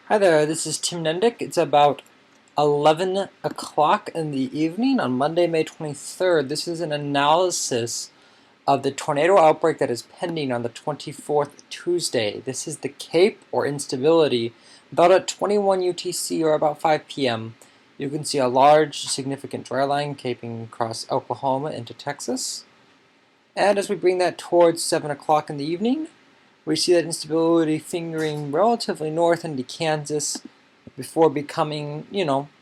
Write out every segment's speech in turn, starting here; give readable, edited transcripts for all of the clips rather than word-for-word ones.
Hi there, this is Tim Nendick. It's about 11 o'clock in the evening on Monday, May 23rd. This is an analysis of the tornado outbreak that is pending on the 24th Tuesday. This is the Cape or instability about at 21 UTC or about 5 p.m. You can see a large, significant dry line caping across Oklahoma into Texas. And as we bring that towards 7 o'clock in the evening, we see that instability fingering relatively north into Kansas before becoming,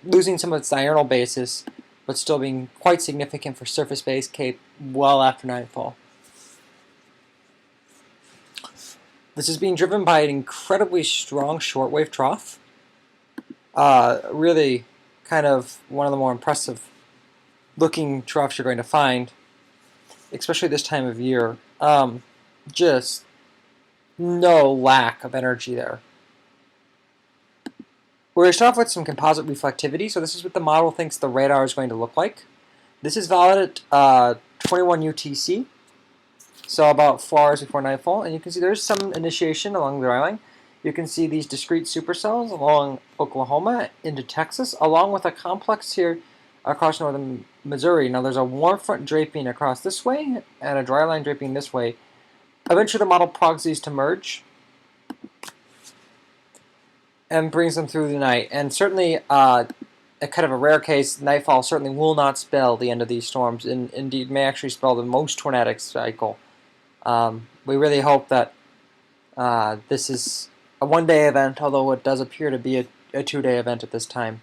losing some of its diurnal basis, but still being quite significant for surface-based Cape well after nightfall. This is being driven by an incredibly strong shortwave trough. Really kind of one of the more impressive looking troughs you're going to find, especially this time of year. Just no lack of energy there. We're going to start off with some composite reflectivity. So this is what the model thinks the radar is going to look like. This is valid at 21 UTC, so about 4 hours before nightfall. And you can see there's some initiation along the line. You can see these discrete supercells along Oklahoma into Texas, along with a complex here across northern Missouri. Now there's a warm front draping across this way and a dry line draping this way. Eventually the model progs these to merge and brings them through the night. And certainly, a kind of a rare case, nightfall certainly will not spell the end of these storms, and indeed may actually spell the most tornadic cycle. We really hope that this is a one-day event, although it does appear to be a two-day event at this time.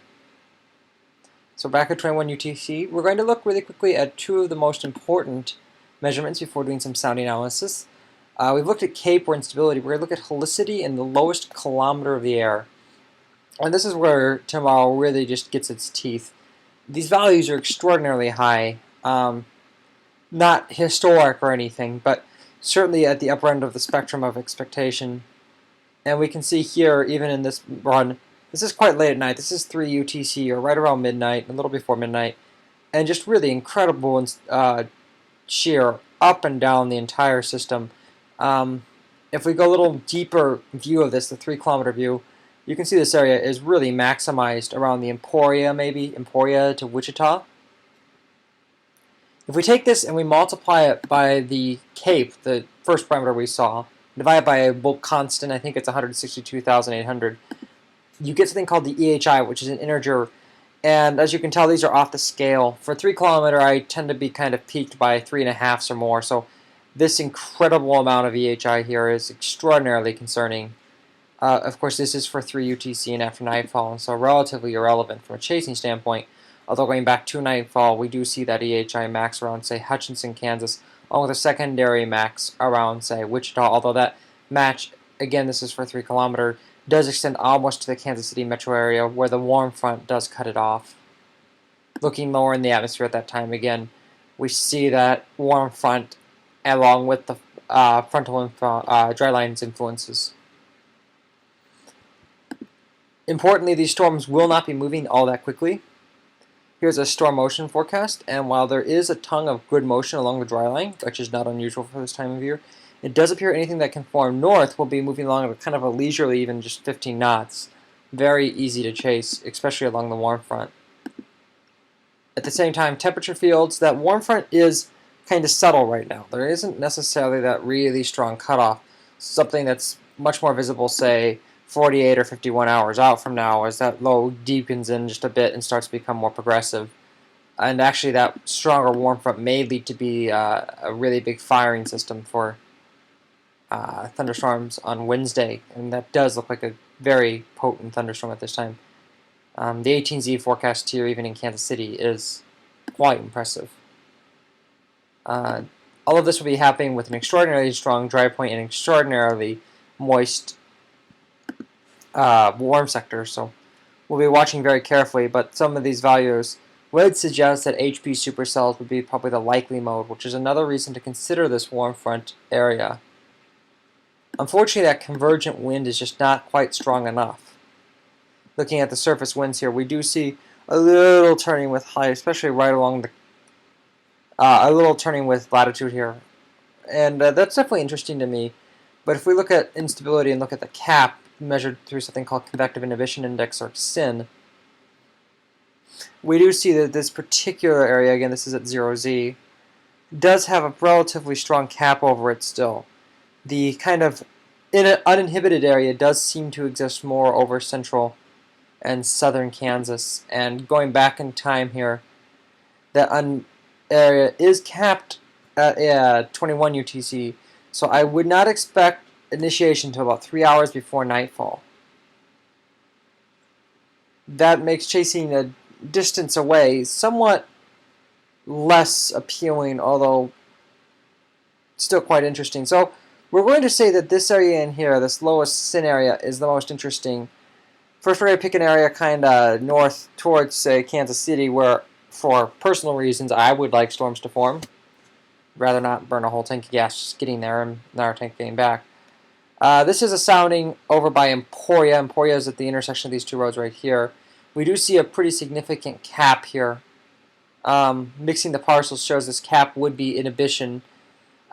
So back at 21 UTC, we're going to look really quickly at two of the most important measurements before doing some sound analysis. We've looked at Cape or instability. We're going to look at helicity in the lowest kilometer of the air. And this is where tomorrow really just gets its teeth. These values are extraordinarily high. Not historic or anything, but certainly at the upper end of the spectrum of expectation. And we can see here, even in this run, this is quite late at night. This is 3 UTC, or right around midnight, a little before midnight. And just really incredible sheer up and down the entire system. If we go a little deeper view of this, the 3-kilometer view, you can see this area is really maximized around the Emporia to Wichita. If we take this and we multiply it by the Cape, the first parameter we saw, divide it by a bulk constant, I think it's 162,800, you get something called the EHI, which is an integer. And as you can tell, these are off the scale. For 3-kilometer, I tend to be kind of peaked by 3.5s or more. So this incredible amount of EHI here is extraordinarily concerning. Of course, this is for 3 UTC and after nightfall, and so relatively irrelevant from a chasing standpoint. Although going back to nightfall, we do see that EHI max around, say, Hutchinson, Kansas, along with a secondary max around, say, Wichita, although that match, again, this is for 3-kilometer, does extend almost to the Kansas City metro area, where the warm front does cut it off. Looking lower in the atmosphere at that time, again, we see that warm front along with the frontal dry lines influences. Importantly, these storms will not be moving all that quickly. Here's a storm motion forecast, and while there is a tongue of good motion along the dry line, which is not unusual for this time of year, it does appear anything that can form north will be moving along at kind of a leisurely, even just 15 knots. Very easy to chase, especially along the warm front. At the same time, temperature fields, that warm front is kind of subtle right now. There isn't necessarily that really strong cutoff, something that's much more visible, say, 48 or 51 hours out from now, as that low deepens in just a bit and starts to become more progressive. And actually that stronger warm front may lead to be a really big firing system for thunderstorms on Wednesday, and that does look like a very potent thunderstorm at this time. The 18Z forecast here, even in Kansas City, is quite impressive. All of this will be happening with an extraordinarily strong dry point and extraordinarily moist warm sector, so we'll be watching very carefully, but some of these values would suggest that HP supercells would be probably the likely mode, which is another reason to consider this warm front area. Unfortunately, that convergent wind is just not quite strong enough. Looking at the surface winds here, we do see a little turning with height, especially right along the a little turning with latitude here, and that's definitely interesting to me. But if we look at instability and look at the cap, measured through something called convective inhibition index, or CIN, we do see that this particular area, again this is at 0Z, does have a relatively strong cap over it still. The kind of uninhibited area does seem to exist more over central and southern Kansas. And going back in time here, that area is capped at 21 UTC, so I would not expect initiation until about 3 hours before nightfall. That makes chasing a distance away somewhat less appealing, although still quite interesting. So we're going to say that this area in here, this lowest sin area, is the most interesting. First, we're going to pick an area kind of north towards, say, Kansas City, where, for personal reasons, I would like storms to form. Rather not burn a whole tank of gas just getting there and another tank getting back. This is a sounding over by Emporia. Emporia is at the intersection of these two roads right here. We do see a pretty significant cap here. Mixing the parcels shows this cap would be inhibition.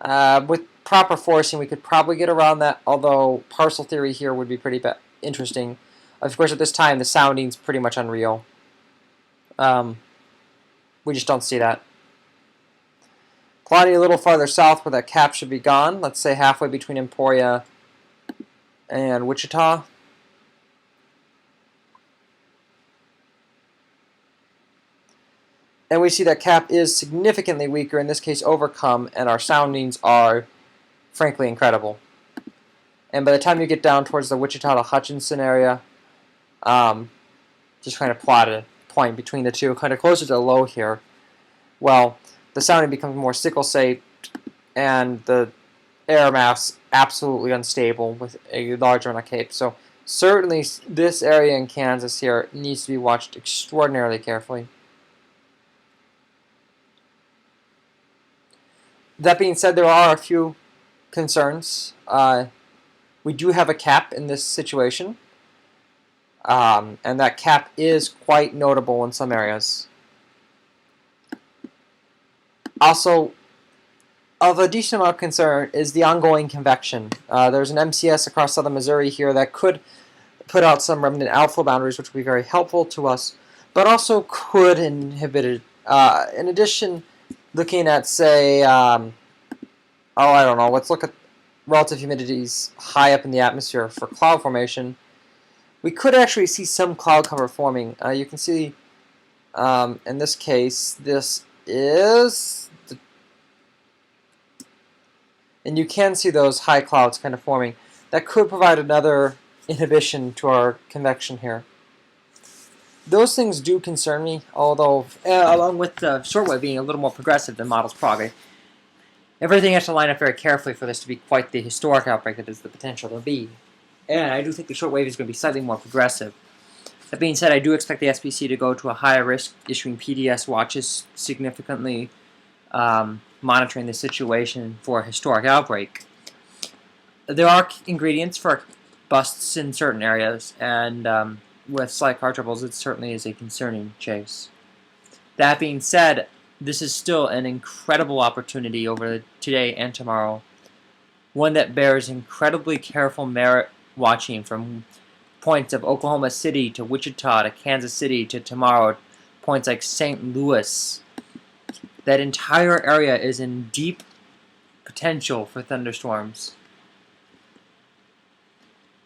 With proper forcing, we could probably get around that, although parcel theory here would be pretty interesting. Of course, at this time, the sounding's pretty much unreal. We just don't see that. Plotting a little farther south where that cap should be gone, let's say halfway between Emporia and Wichita. And we see that cap is significantly weaker, in this case overcome, and our soundings are frankly incredible. And by the time you get down towards the Wichita to Hutchinson area, just kind of plot a point between the two, kind of closer to the low here, well, the sounding becomes more sickle-shaped, and the air mass absolutely unstable with a large amount of cape. So certainly this area in Kansas here needs to be watched extraordinarily carefully. That being said, there are a few concerns. We do have a cap in this situation, and that cap is quite notable in some areas. Also, of a decent amount of concern is the ongoing convection. There's an MCS across southern Missouri here that could put out some remnant outflow boundaries, which would be very helpful to us, but also could inhibit it. In addition, looking at, say, I don't know, let's look at relative humidities high up in the atmosphere for cloud formation. We could actually see some cloud cover forming. You can see, in this case, this is... and you can see those high clouds kind of forming. That could provide another inhibition to our convection here. Those things do concern me, although, along with the shortwave being a little more progressive than models prog, everything has to line up very carefully for this to be quite the historic outbreak that is the potential to be. And I do think the shortwave is going to be slightly more progressive. That being said, I do expect the SPC to go to a higher risk, issuing PDS watches, significantly monitoring the situation for a historic outbreak. There are ingredients for busts in certain areas, and with slight car troubles, it certainly is a concerning chase. That being said, this is still an incredible opportunity over today and tomorrow, one that bears incredibly careful merit watching from points of Oklahoma City to Wichita to Kansas City to tomorrow, points like St. Louis. That entire area is in deep potential for thunderstorms.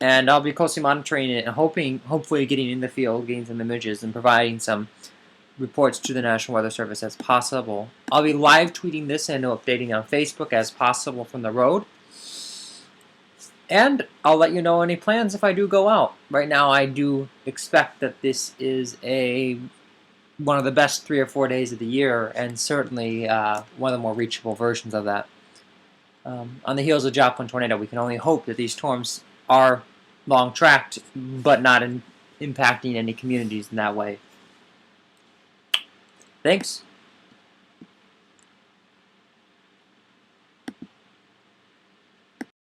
And I'll be closely monitoring it and hopefully getting in the field, getting some images, and providing some reports to the National Weather Service as possible. I'll be live tweeting this and updating on Facebook as possible from the road. And I'll let you know any plans if I do go out. Right now I do expect that this is one of the best 3 or 4 days of the year, and certainly one of the more reachable versions of that. On the heels of Joplin tornado, we can only hope that these storms are long-tracked, but not impacting any communities in that way. Thanks.